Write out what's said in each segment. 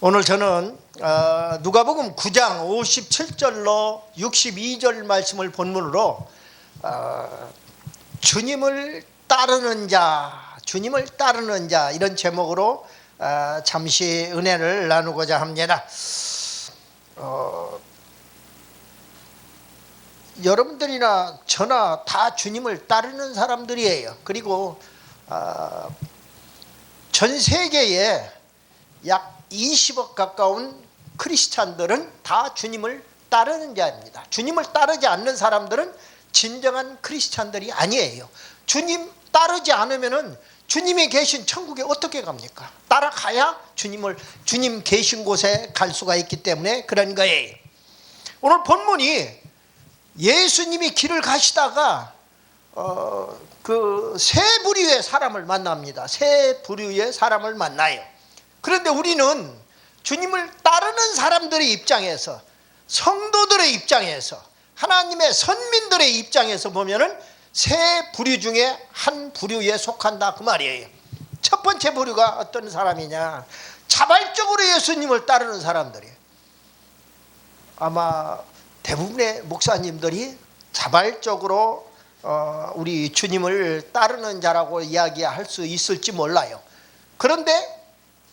오늘 저는 누가복음 9장 57절로 62절 말씀을 본문으로 주님을 따르는 자 이런 제목으로 잠시 은혜를 나누고자 합니다. 여러분들이나 저나 다 주님을 따르는 사람들이에요. 그리고 전 세계에 약 20억 가까운 크리스찬들은 다 주님을 따르는 자입니다. 주님을 따르지 않는 사람들은 진정한 크리스찬들이 아니에요. 주님 따르지 않으면은 주님이 계신 천국에 어떻게 갑니까? 따라가야 주님 계신 곳에 갈 수가 있기 때문에 그런 거예요. 오늘 본문이 예수님이 길을 가시다가 그 세 부류의 사람을 만납니다. 세 부류의 사람을 만나요. 그런데 우리는 주님을 따르는 사람들의 입장에서, 성도들의 입장에서, 하나님의 선민들의 입장에서 보면은 세 부류 중에 한 부류에 속한다 그 말이에요. 첫 번째 부류가 어떤 사람이냐? 자발적으로 예수님을 따르는 사람들이에요. 아마 대부분의 목사님들이 자발적으로 우리 주님을 따르는 자라고 이야기할 수 있을지 몰라요. 그런데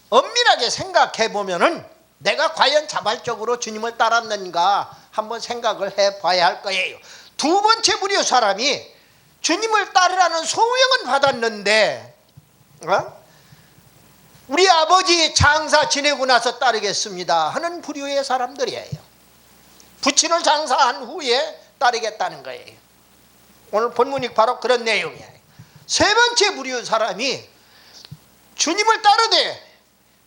엄밀하게 생각해 보면은 내가 과연 자발적으로 주님을 따랐는가 한번 생각을 해 봐야 할 거예요. 두 번째 부류 사람이 주님을 따르라는 소명은 받았는데 우리 아버지 장사 지내고 나서 따르겠습니다 하는 부류의 사람들이에요. 부친을 장사한 후에 따르겠다는 거예요. 오늘 본문이 바로 그런 내용이에요. 세 번째 부류 사람이 주님을 따르되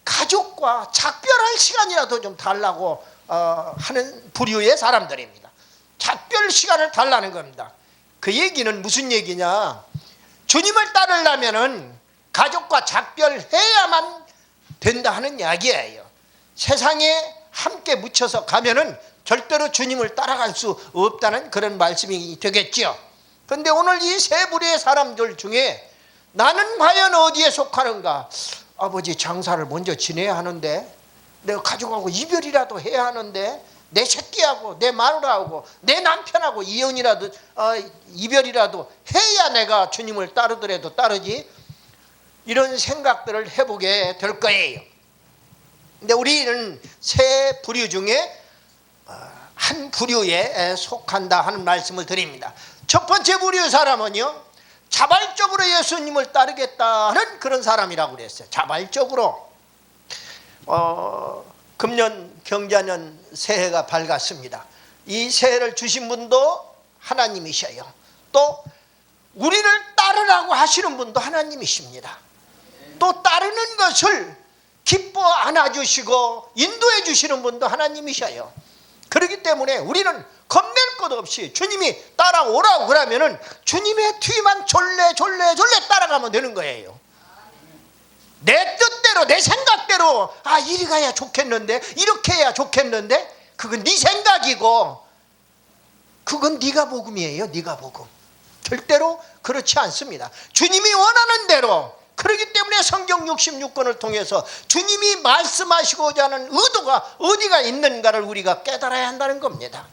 가족과 작별할 시간이라도 좀 달라고 하는 부류의 사람들입니다. 작별 시간을 달라는 겁니다. 그 얘기는 무슨 얘기냐? 주님을 따르려면은 가족과 작별해야만 된다 하는 이야기예요. 세상에 함께 묻혀서 가면은 절대로 주님을 따라갈 수 없다는 그런 말씀이 되겠지요. 그런데 오늘 이 세 부류의 사람들 중에 나는 과연 어디에 속하는가? 아버지 장사를 먼저 지내야 하는데, 내가 가족하고 이별이라도 해야 하는데, 내 새끼하고 내 마누라하고 내 남편하고 이별이라도 해야 내가 주님을 따르더라도 따르지, 이런 생각들을 해보게 될 거예요. 근데 우리는 세 부류 중에 한 부류에 속한다 하는 말씀을 드립니다. 첫 번째 부류 사람은요, 자발적으로 예수님을 따르겠다는 그런 사람이라고 그랬어요. 자발적으로. 금년 경자년 새해가 밝았습니다. 이 새해를 주신 분도 하나님이셔요. 또 우리를 따르라고 하시는 분도 하나님이십니다. 또 따르는 것을 기뻐 안아주시고 인도해 주시는 분도 하나님이셔요. 그렇기 때문에 우리는 겁낼 것 없이 주님이 따라오라고 그러면은 주님의 뒤만 졸래 따라가면 되는 거예요. 내 뜻대로 내 생각대로 이리 가야 좋겠는데, 이렇게 해야 좋겠는데, 그건 네 생각이고 그건 네가 복음이에요. 네가 복음. 절대로 그렇지 않습니다. 주님이 원하는 대로. 그렇기 때문에 성경 66권을 통해서 주님이 말씀하시고자 하는 의도가 어디가 있는가를 우리가 깨달아야 한다는 겁니다.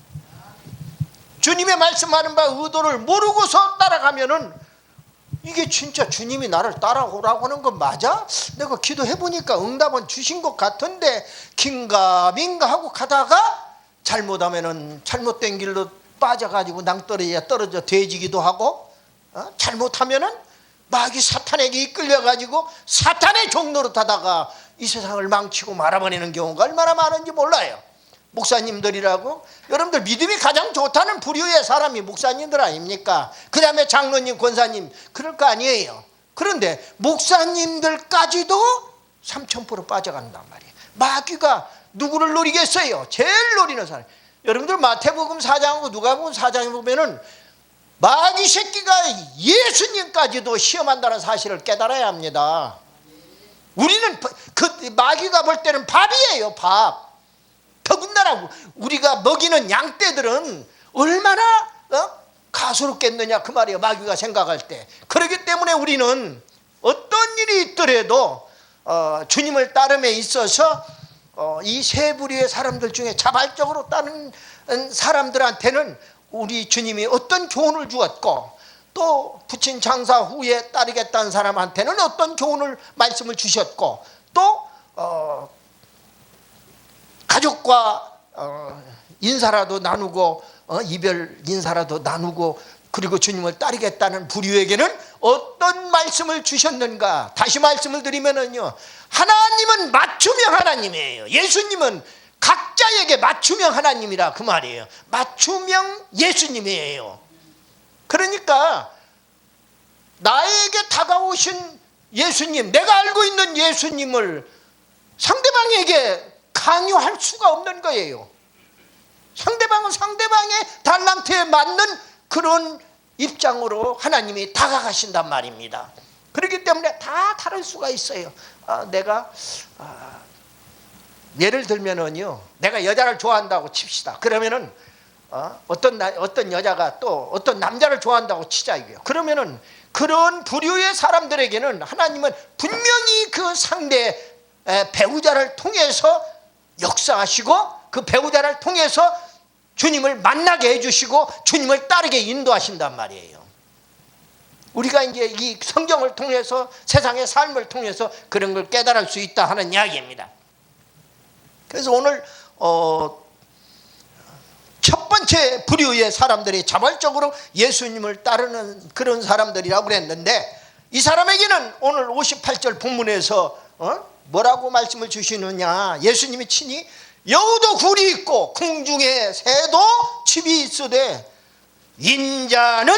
주님의 말씀하는 바 의도를 모르고서 따라가면은 이게 진짜 주님이 나를 따라오라고 하는 건 맞아? 내가 기도해보니까 응답은 주신 것 같은데 긴가민가 하고 가다가 잘못하면은 잘못된 길로 빠져가지고 낭떠러지에 떨어져 돼지기도 하고, 잘못하면은 마귀 사탄에게 이끌려가지고 사탄의 종로로 타다가 이 세상을 망치고 말아버리는 경우가 얼마나 많은지 몰라요. 목사님들이라고, 여러분들 믿음이 가장 좋다는 부류의 사람이 목사님들 아닙니까? 그 다음에 장로님, 권사님, 그럴 거 아니에요. 그런데 목사님들까지도 3000% 빠져간단 말이에요. 마귀가 누구를 노리겠어요? 제일 노리는 사람. 여러분들 마태복음 4장하고 누가복음 4장에 보면은 마귀 새끼가 예수님까지도 시험한다는 사실을 깨달아야 합니다. 우리는 그 마귀가 볼 때는 밥이에요, 밥. 더군다나 우리가 먹이는 양떼들은 얼마나 가소롭겠느냐 그 말이에요, 마귀가 생각할 때. 그렇기 때문에 우리는 어떤 일이 있더라도 주님을 따름에 있어서 이 세 부류의 사람들 중에 자발적으로 따르는 사람들한테는 우리 주님이 어떤 교훈을 주었고, 또 부친 장사 후에 따르겠다는 사람한테는 어떤 교훈을 말씀을 주셨고, 또 가족과 인사라도 나누고 이별 인사라도 나누고 그리고 주님을 따르겠다는 부류에게는 어떤 말씀을 주셨는가. 다시 말씀을 드리면은요, 하나님은 맞춤형 하나님이에요. 예수님은 각자에게 맞춤형 하나님이라 그 말이에요. 맞춤형 예수님이에요. 그러니까 나에게 다가오신 예수님, 내가 알고 있는 예수님을 상대방에게 강요할 수가 없는 거예요. 상대방은 상대방의 달란트에 맞는 그런 입장으로 하나님이 다가가신단 말입니다. 그렇기 때문에 다 다를 수가 있어요. 내가 예를 들면은요, 내가 여자를 좋아한다고 칩시다. 그러면은 어떤 여자가 또 어떤 남자를 좋아한다고 치자 이거예요. 그러면은 그런 부류의 사람들에게는 하나님은 분명히 그 상대 배우자를 통해서 역사하시고, 그 배우자를 통해서 주님을 만나게 해주시고 주님을 따르게 인도하신단 말이에요. 우리가 이제 이 성경을 통해서, 세상의 삶을 통해서 그런 걸 깨달을 수 있다 하는 이야기입니다. 그래서 오늘 첫 번째 부류의 사람들이 자발적으로 예수님을 따르는 그런 사람들이라고 그랬는데, 이 사람에게는 오늘 58절 본문에서 뭐라고 말씀을 주시느냐. 예수님이 친히 여우도 굴이 있고 궁중에 새도 집이 있으되 인자는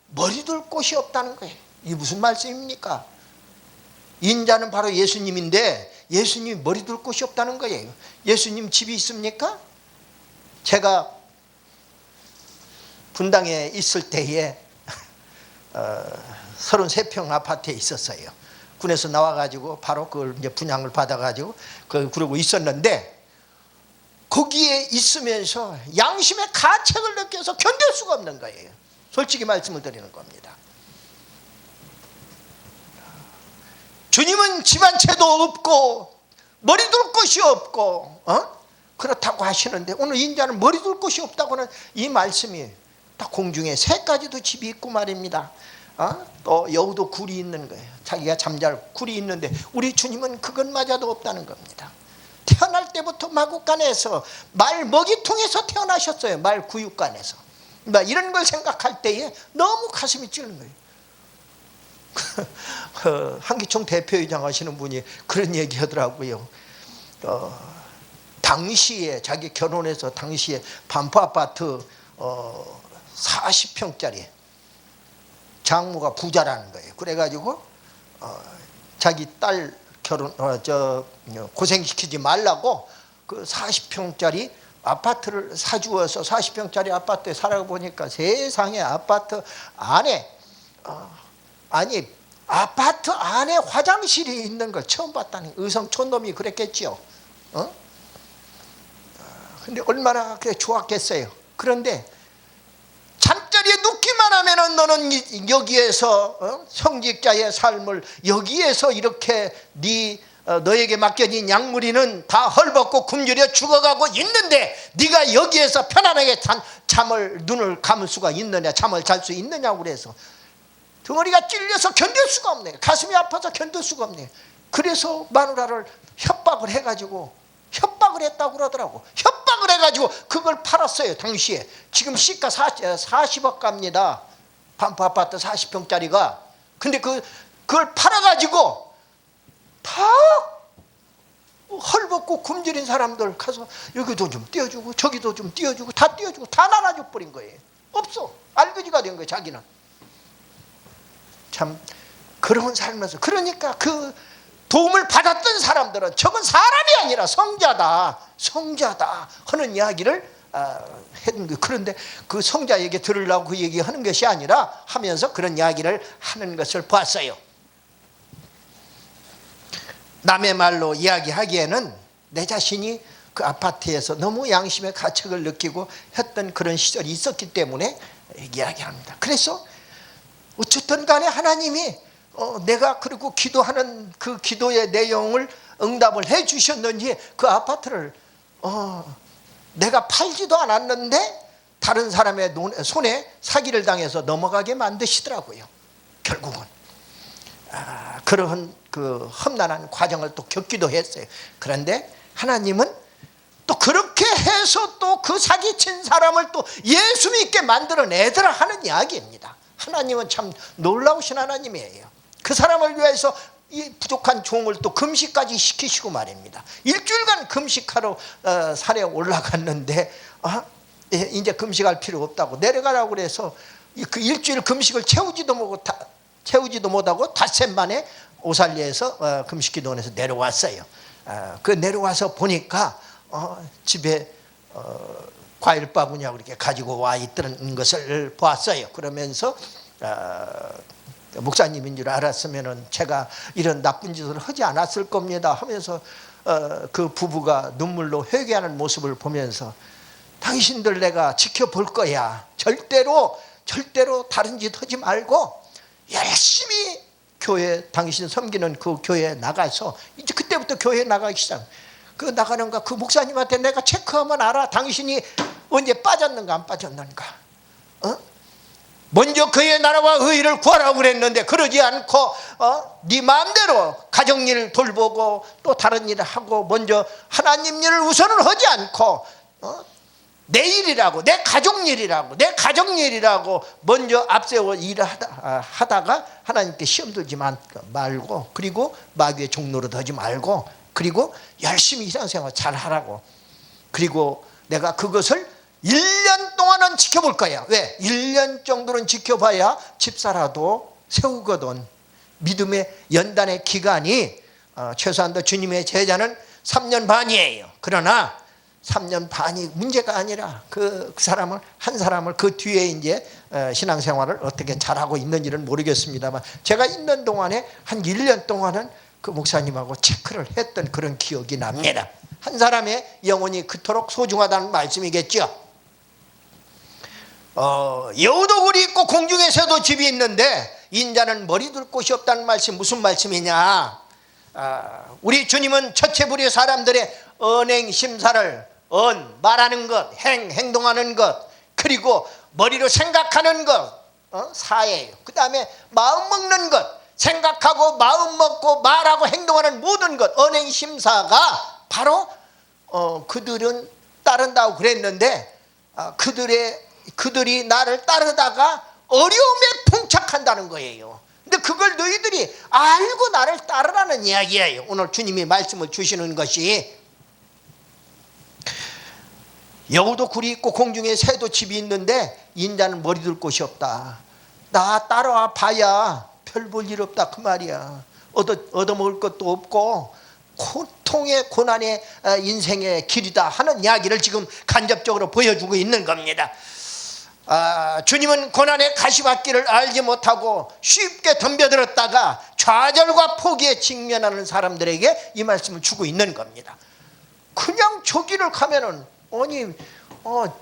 머리둘 곳이 없다는 거예요. 이게 무슨 말씀입니까? 인자는 바로 예수님인데 예수님이 머리둘 곳이 없다는 거예요. 예수님 집이 있습니까? 제가 분당에 있을 때에 33평 아파트에 있었어요. 군에서 나와가지고 바로 그걸 이제 분양을 받아가지고 그러고 있었는데, 거기에 있으면서 양심의 가책을 느껴서 견딜 수가 없는 거예요. 솔직히 말씀을 드리는 겁니다. 주님은 집 한 채도 없고 머리둘 곳이 없고 그렇다고 하시는데, 오늘 인자는 머리둘 곳이 없다고는 이 말씀이 딱 공중에 새까지도 집이 있고 말입니다. 또 여우도 굴이 있는 거예요. 자기가 잠잘 굴이 있는데 우리 주님은 그것마저도 없다는 겁니다. 태어날 때부터 마구간에서 말 먹이통에서 태어나셨어요. 말 구육간에서. 이런 걸 생각할 때에 너무 가슴이 찌는 거예요. 한기총 대표이장 하시는 분이 그런 얘기 하더라고요. 당시에 자기 결혼해서 당시에 반포 아파트 40평짜리 장모가 부자라는 거예요. 그래가지고 자기 딸 결혼 고생시키지 말라고 그 40평짜리 아파트를 사주어서 40평짜리 아파트에 살아보니까 세상에 아파트 안에 아파트 안에 화장실이 있는 걸 처음 봤다니. 의성촌놈이 그랬겠지요. 근데 얼마나 그래 좋았겠어요. 그런데 잠자리에 눕기만 하면은 너는 여기에서 성직자의 삶을 여기에서 이렇게 너에게 맡겨진 양무리는 다 헐벗고 굶주려 죽어가고 있는데 네가 여기에서 편안하게 눈을 감을 수가 있느냐, 잠을 잘 수 있느냐고 그래서 덩어리가 찔려서 견딜 수가 없네. 가슴이 아파서 견딜 수가 없네. 그래서 마누라를 협박을 했다고 그러더라고. 협박을 해가지고 그걸 팔았어요. 당시에. 지금 시가 40억 갑니다. 반포 아파트 40평짜리가. 근데 그걸 팔아가지고 다 헐벗고 굶주린 사람들 가서 여기도 좀 띄워주고 저기도 좀 띄워주고 다 띄워주고 다 나눠줘 버린 거예요. 없어. 알거지가 된 거예요. 자기는. 참 그런 삶에서, 그러니까 그 도움을 받았던 사람들은 저건 사람이 아니라 성자다 하는 이야기를 했는 거예요. 그런데 그 성자 얘기 들으려고 그 얘기하는 것이 아니라 하면서 그런 이야기를 하는 것을 봤어요. 남의 말로 이야기하기에는 내 자신이 그 아파트에서 너무 양심의 가책을 느끼고 했던 그런 시절이 있었기 때문에 이야기합니다. 그래서 어쨌든 간에 하나님이 내가 그리고 기도하는 그 기도의 내용을 응답을 해 주셨는지 그 아파트를 내가 팔지도 않았는데 다른 사람의 손에 사기를 당해서 넘어가게 만드시더라고요. 결국은 그러한 그 험난한 과정을 또 겪기도 했어요. 그런데 하나님은 또 그렇게 해서 또 그 사기친 사람을 또 예수 믿게 만들어내더라 하는 이야기입니다. 하나님은 참 놀라우신 하나님이에요. 그 사람을 위해서 이 부족한 종을 또 금식까지 시키시고 말입니다. 일주일간 금식하러 산에 올라갔는데 이제 금식할 필요 없다고 내려가라고 그래서 그 일주일 금식을 채우지도 못하고 닷새 만에 오살리에서 금식기도원에서 내려왔어요. 그 내려와서 보니까 집에 과일 바구니하고 이렇게 가지고 와 있던 것을 보았어요. 그러면서 목사님인 줄 알았으면은 제가 이런 나쁜 짓을 하지 않았을 겁니다 하면서 그 부부가 눈물로 회개하는 모습을 보면서 당신들 내가 지켜볼 거야. 절대로 다른 짓 하지 말고 열심히 교회 당신 섬기는 그 교회에 나가서 이제 그때부터 교회에 나가기 시작. 그 나가는가 그 목사님한테 내가 체크하면 알아. 당신이 언제 빠졌는가 안 빠졌는가. 먼저 그의 나라와 의의를 구하라고 그랬는데 그러지 않고 네 마음대로 가정일을 돌보고 또 다른 일을 하고 먼저 하나님 일을 우선을 하지 않고 내 일이라고 내 가족 일이라고 먼저 앞세워 일을 하다가 하나님께 시험 들지 말고 그리고 마귀의 종로로 하지 말고 그리고 열심히 신앙생활 잘 하라고. 그리고 내가 그것을 1년 동안은 지켜볼 거야. 왜? 1년 정도는 지켜봐야 집사라도 세우거든. 믿음의 연단의 기간이 최소한도 주님의 제자는 3년 반이에요. 그러나 3년 반이 문제가 아니라 그 사람을 한 사람을 그 뒤에 이제 신앙생활을 어떻게 잘하고 있는지는 모르겠습니다만 제가 있는 동안에 한 1년 동안은 그 목사님하고 체크를 했던 그런 기억이 납니다. 한 사람의 영혼이 그토록 소중하다는 말씀이겠죠. 여우도 굴이 있고 공중에 새도 집이 있는데 인자는 머리 둘 곳이 없다는 말씀 무슨 말씀이냐. 우리 주님은 첫째부리 사람들의 언행 심사를 말하는 것, 행동하는 것, 그리고 머리로 생각하는 것, 사예요. 그 다음에 마음 먹는 것, 생각하고 마음 먹고 말하고 행동하는 모든 것, 언행 심사가 바로 그들은 따른다고 그랬는데 그들이 나를 따르다가 어려움에 봉착한다는 거예요. 근데 그걸 너희들이 알고 나를 따르라는 이야기예요. 오늘 주님이 말씀을 주시는 것이 여우도 굴이 있고 공중에 새도 집이 있는데 인자는 머리 둘 곳이 없다. 나 따라와 봐야 별 볼 일 없다 그 말이야. 얻어먹을 것도 없고 고통의 고난의 인생의 길이다 하는 이야기를 지금 간접적으로 보여주고 있는 겁니다. 주님은 고난의 가시밭길을 알지 못하고 쉽게 덤벼들었다가 좌절과 포기에 직면하는 사람들에게 이 말씀을 주고 있는 겁니다. 그냥 저 길을 가면은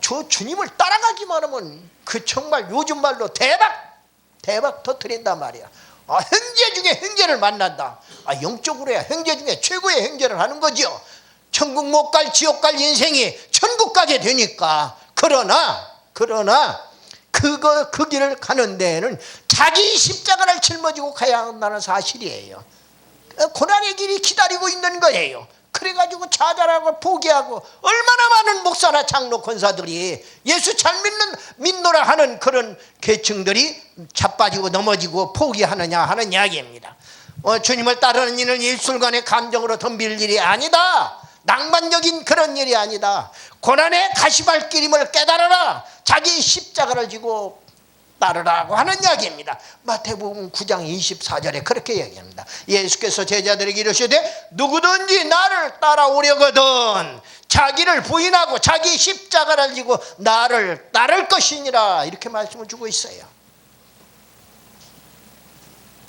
저 주님을 따라가기만 하면 그 정말 요즘 말로 대박 터뜨린단 말이야. 형제 중에 형제를 만난다. 영적으로 해야 형제 중에 최고의 형제를 하는 거죠. 천국 못 갈 지옥 갈 인생이 천국 가게 되니까. 그러나 그 길을 가는 데에는 자기 십자가를 짊어지고 가야 한다는 사실이에요. 고난의 길이 기다리고 있는 거예요. 그래가지고 좌절하고 포기하고 얼마나 많은 목사나 장로 권사들이 예수 잘 믿노라 하는 그런 계층들이 자빠지고 넘어지고 포기하느냐 하는 이야기입니다. 주님을 따르는 일은 일순간의 감정으로 덤빌 일이 아니다. 낭만적인 그런 일이 아니다. 고난의 가시밭길임을 깨달아라. 자기 십자가를 지고 따르라고 하는 이야기입니다. 마태복음 9장 24절에 그렇게 이야기합니다. 예수께서 제자들에게 이르시되 누구든지 나를 따라오려거든 자기를 부인하고 자기 십자가를 지고 나를 따를 것이니라 이렇게 말씀을 주고 있어요.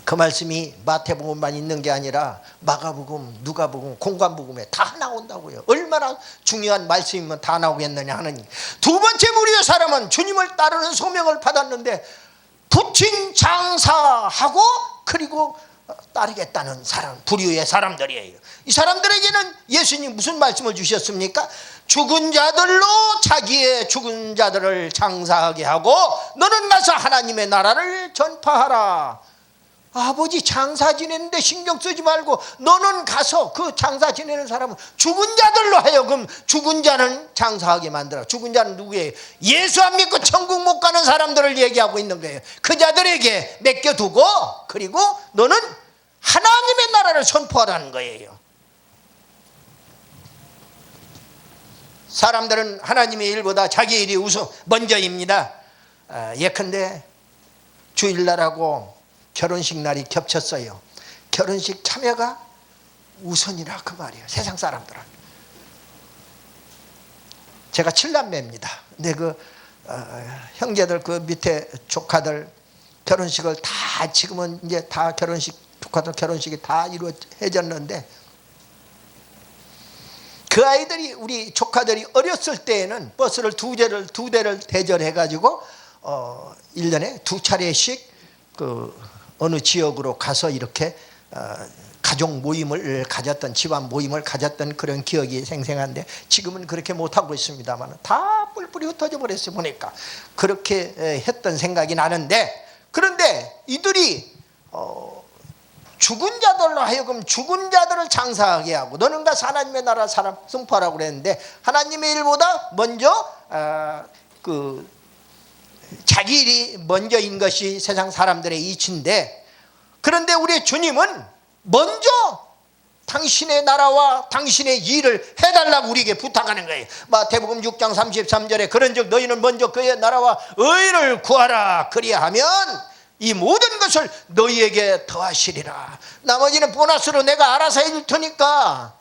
그 말씀이 마태복음만 있는 게 아니라 마가복음, 누가복음, 공관복음에 다 나온다고요. 얼마나 중요한 말씀이면 다 나오겠느냐 하는. 두 번째 무리의 사람은 주님을 따르는 소명을 받았는데 부친 장사하고 그리고 따르겠다는 사람, 부류의 사람들이에요. 이 사람들에게는 예수님 무슨 말씀을 주셨습니까? 죽은 자들로 자기의 죽은 자들을 장사하게 하고 너는 가서 하나님의 나라를 전파하라. 아버지 장사 지내는데 신경 쓰지 말고 너는 가서 그 장사 지내는 사람은 죽은 자들로 하여금 죽은 자는 장사하게 만들어. 죽은 자는 누구예요? 예수 안 믿고 천국 못 가는 사람들을 얘기하고 있는 거예요. 그 자들에게 맡겨두고 그리고 너는 하나님의 나라를 선포하라는 거예요. 사람들은 하나님의 일보다 자기 일이 먼저입니다. 예컨대 주일날하고 결혼식 날이 겹쳤어요. 결혼식 참여가 우선이라 그 말이에요. 세상 사람들은. 제가 7남매입니다. 근데 형제들 그 밑에 조카들 결혼식을 다 지금은 이제 다 조카들 결혼식이 다 이루어졌는데 그 아이들이 우리 조카들이 어렸을 때에는 버스를 두 대를 대절해 가지고 1년에 2차례씩 어느 지역으로 가서 이렇게 가족 모임을 가졌던 집안 모임을 가졌던 그런 기억이 생생한데 지금은 그렇게 못하고 있습니다만 다 뿔뿔이 흩어져 버렸어요. 보니까 그렇게 했던 생각이 나는데 그런데 이들이 죽은 자들로 하여금 죽은 자들을 장사하게 하고 너는 가서 하나님의 나라 사람 선포하라고 그랬는데 하나님의 일보다 먼저 자기 일이 먼저인 것이 세상 사람들의 이치인데 그런데 우리 주님은 먼저 당신의 나라와 당신의 일을 해달라고 우리에게 부탁하는 거예요. 마태복음 6장 33절에 그런즉 너희는 먼저 그의 나라와 의를 구하라. 그리하면 이 모든 것을 너희에게 더하시리라. 나머지는 보너스로 내가 알아서 해줄 테니까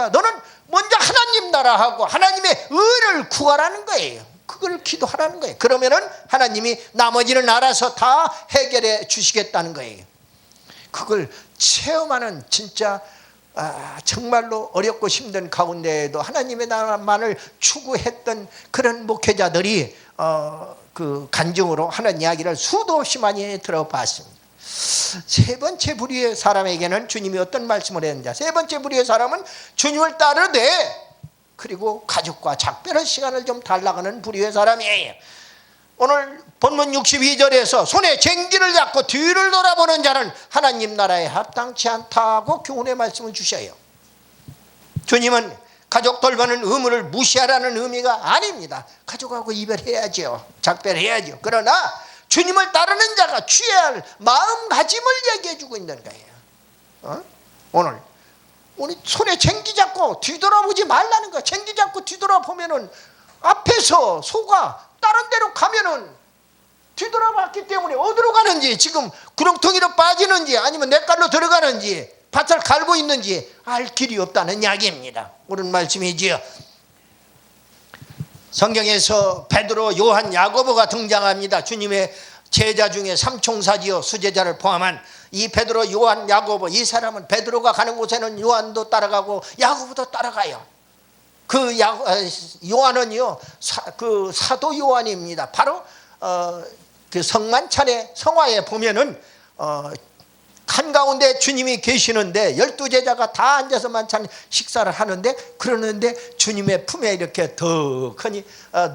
너는 먼저 하나님 나라하고 하나님의 의를 구하라는 거예요. 그걸 기도하라는 거예요. 그러면은 하나님이 나머지는 알아서 다 해결해 주시겠다는 거예요. 그걸 체험하는 진짜 정말로 어렵고 힘든 가운데에도 하나님의 나라만을 추구했던 그런 목회자들이 그 간증으로 하는 이야기를 수도 없이 많이 들어봤습니다. 세 번째 부류의 사람에게는 주님이 어떤 말씀을 했는지, 세 번째 부류의 사람은 주님을 따르되 그리고 가족과 작별할 시간을 좀 달라가는 부류의 사람이에요. 오늘 본문 62절에서 손에 쟁기를 잡고 뒤를 돌아보는 자는 하나님 나라에 합당치 않다고 교훈의 말씀을 주셔요. 주님은 가족 돌보는 의무를 무시하라는 의미가 아닙니다. 가족하고 이별해야죠. 작별해야죠. 그러나 주님을 따르는 자가 취해야 할 마음가짐을 얘기해 주고 있는 거예요. 오늘 우리 손에 쟁기 잡고 뒤돌아보지 말라는 거야. 쟁기 잡고 뒤돌아보면은 앞에서 소가 다른 데로 가면은 뒤돌아봤기 때문에 어디로 가는지 지금 구렁텅이로 빠지는지 아니면 냇가로 들어가는지 밭을 갈고 있는지 알 길이 없다는 이야기입니다. 옳은 말씀이지요. 성경에서 베드로, 요한, 야고보가 등장합니다. 주님의 제자 중에 삼총사지요. 수제자를 포함한 이 베드로, 요한, 야고보, 이 사람은 베드로가 가는 곳에는 요한도 따라가고 야고보도 따라가요. 그 요한은요, 그 사도 요한입니다. 바로 그 성만찬의 성화에 보면은 한가운데 주님이 계시는데 12제자가 다 앉아서 만찬 식사를 하는데 그러는데 주님의 품에 이렇게 덕하니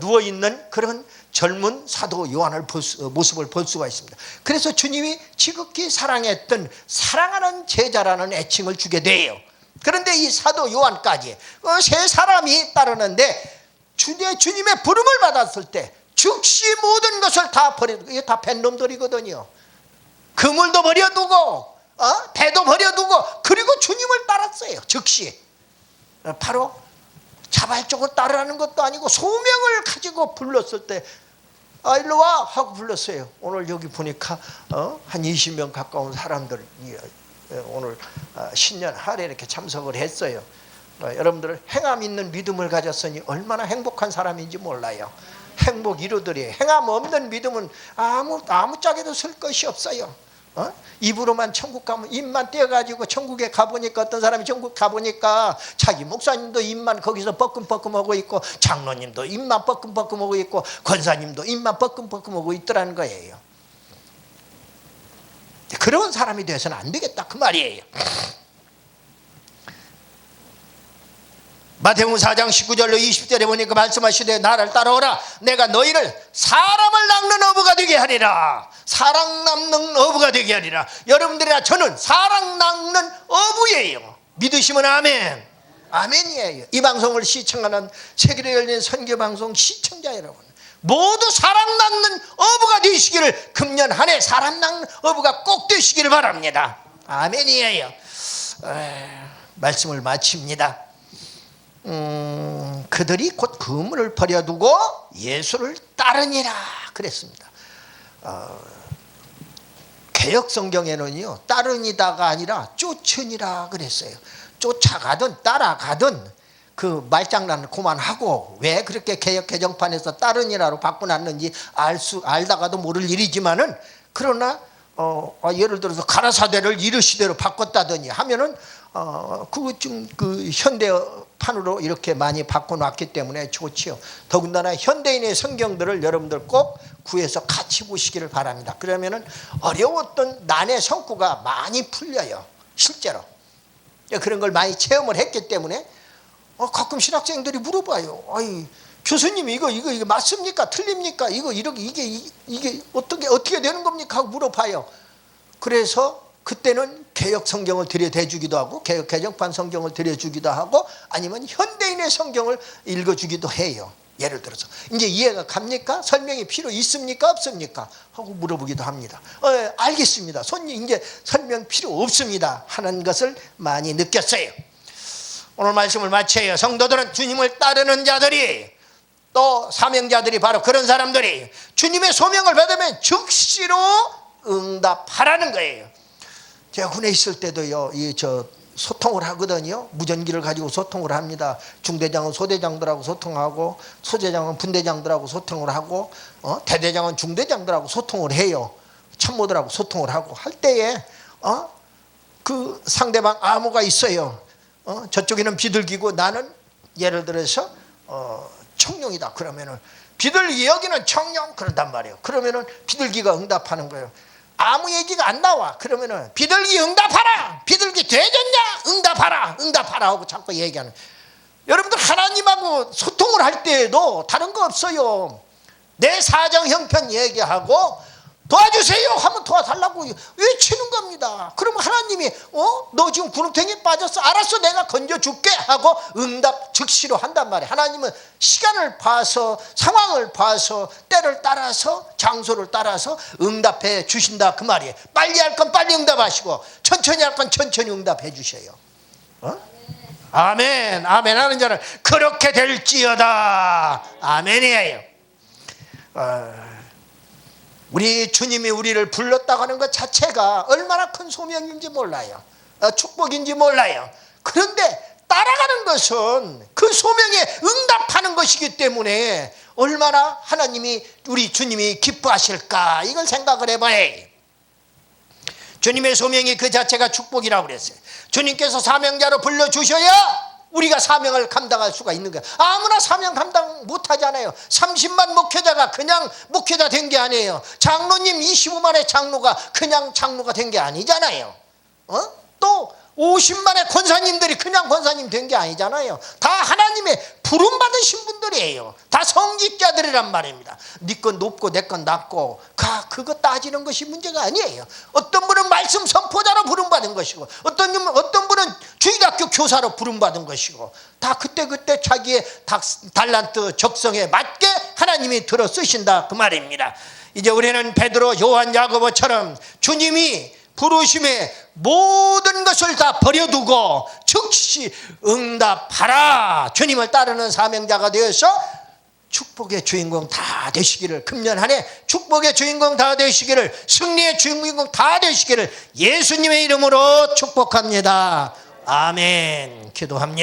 누워있는 그런 젊은 사도 요한을 모습을 볼 수가 있습니다. 그래서 주님이 지극히 사랑했던 사랑하는 제자라는 애칭을 주게 돼요. 그런데 이 사도 요한까지 세 사람이 따르는데 주님의 부름을 받았을 때 즉시 모든 것을 다 버려두고, 이게 다 뱃놈들이거든요. 그물도 버려두고 배도 버려두고 그리고 주님을 따랐어요. 즉시. 바로 자발적으로 따르라는 것도 아니고 소명을 가지고 불렀을 때 일로 와 하고 불렀어요. 오늘 여기 보니까 한 20명 가까운 사람들이 오늘 신년 할에 이렇게 참석을 했어요. 여러분들 행함 있는 믿음을 가졌으니 얼마나 행복한 사람인지 몰라요. 행복 이루들이 행함 없는 믿음은 아무짝에도 쓸 것이 없어요. 입으로만 천국 가면 입만 떼어가지고 천국에 가보니까 어떤 사람이 천국 가보니까 자기 목사님도 입만 거기서 뻐끔뻐끔하고 있고 장로님도 입만 뻐끔뻐끔하고 있고 권사님도 입만 뻐끔뻐끔하고 있더라는 거예요. 그런 사람이 되어서는 안 되겠다 그 말이에요. 마태복음 4장 19절로 20절에 보니까 말씀하시되 나를 따라오라 내가 너희를 사람을 낚는 어부가 되게 하리라. 사람 낚는 어부가 되게 하리라. 여러분들이나 저는 사람 낚는 어부예요. 믿으시면 아멘. 아멘이에요. 이 방송을 시청하는 세계로 열린 선교방송 시청자 여러분, 모두 사람 낚는 어부가 되시기를, 금년 한 해 사람 낚는 어부가 꼭 되시기를 바랍니다. 아멘이에요. 말씀을 마칩니다. 그들이 곧 그물을 버려두고 예수를 따르니라 그랬습니다. 개역 성경에는요, 따르니다가 아니라 쫓으니라 그랬어요. 쫓아가든 따라가든 그 말장난을 그만하고, 왜 그렇게 개역 개정판에서 따르니라로 바꿔놨는지 알다가도 모를 일이지만은, 그러나 예를 들어서 가라사대를 이르시대로 바꿨다더니 하면은 그 현대판으로 이렇게 많이 바꿔놨기 때문에 좋지요. 더군다나 현대인의 성경들을 여러분들 꼭 구해서 같이 보시기를 바랍니다. 그러면은 어려웠던 난의 성구가 많이 풀려요. 실제로 그런 걸 많이 체험을 했기 때문에 가끔 신학생들이 물어봐요. 아이, 교수님 이거 맞습니까? 틀립니까? 이게 어떻게 되는 겁니까? 하고 물어봐요. 그래서 그때는 개역 성경을 들여대주기도 하고, 개역 개정판 성경을 들여주기도 하고, 아니면 현대인의 성경을 읽어주기도 해요. 예를 들어서 이제 이해가 갑니까? 설명이 필요 있습니까? 없습니까? 하고 물어보기도 합니다. 알겠습니다. 손님 이제 설명 필요 없습니다 하는 것을 많이 느꼈어요. 오늘 말씀을 마쳐요. 성도들은 주님을 따르는 자들이, 또 사명자들이 바로 그런 사람들이 주님의 소명을 받으면 즉시로 응답하라는 거예요. 제가 군에 있을 때도요, 소통을 하거든요. 무전기를 가지고 소통을 합니다. 중대장은 소대장들하고 소통하고, 소대장은 분대장들하고 소통을 하고, 대대장은 중대장들하고 소통을 해요. 참모들하고 소통을 하고 할 때에 그 상대방 암호가 있어요. 저쪽에는 비둘기고 나는 예를 들어서 청룡이다. 그러면은 비둘기 여기는 청룡 그런단 말이에요. 그러면은 비둘기가 응답하는 거예요. 아무 얘기가 안 나와. 그러면은 비둘기 응답하라, 비둘기 되졌냐, 응답하라 하고 자꾸 얘기하는. 여러분들 하나님하고 소통을 할 때에도 다른 거 없어요. 내 사정 형편 얘기하고 도와주세요 하면 도와달라고 외치는 겁니다. 그러면 하나님이 너 지금 구름탱이에 빠졌어, 알았어 내가 건져줄게 하고 응답 즉시로 한단 말이에요. 하나님은 시간을 봐서, 상황을 봐서, 때를 따라서, 장소를 따라서 응답해 주신다 그 말이에요. 빨리 할 건 빨리 응답하시고, 천천히 할 건 천천히 응답해 주셔요. 아멘. 아멘 하는 자는 그렇게 될지어다. 아멘이에요. 우리 주님이 우리를 불렀다고 하는 것 자체가 얼마나 큰 소명인지 몰라요. 축복인지 몰라요. 그런데 따라가는 것은 그 소명에 응답하는 것이기 때문에 얼마나 하나님이, 우리 주님이 기뻐하실까, 이걸 생각을 해봐요. 주님의 소명이 그 자체가 축복이라고 그랬어요. 주님께서 사명자로 불러주셔야 우리가 사명을 감당할 수가 있는 거예요. 아무나 사명 감당 못하잖아요. 30만 목회자가 그냥 목회자 된 게 아니에요. 장로님 25만의 장로가 그냥 장로가 된 게 아니잖아요. 또 50만의 권사님들이 그냥 권사님 된 게 아니잖아요. 다 하나님의 부름받으신 분들이에요. 다 성직자들이란 말입니다. 네 건 높고 내 건 낮고 그거 따지는 것이 문제가 아니에요. 어떤 분은 말씀 선포자로 부름받은 것이고, 어떤 분은 주일학교 교사로 부름받은 것이고, 다 그때 자기의 달란트 적성에 맞게 하나님이 들어 쓰신다 그 말입니다. 이제 우리는 베드로, 요한, 야고보처럼 주님이 부르심에 모든 것을 다 버려두고 즉시 응답하라, 주님을 따르는 사명자가 되어서 축복의 주인공 다 되시기를, 금년 한 해 축복의 주인공 다 되시기를, 승리의 주인공 다 되시기를 예수님의 이름으로 축복합니다. 아멘. 기도합니다.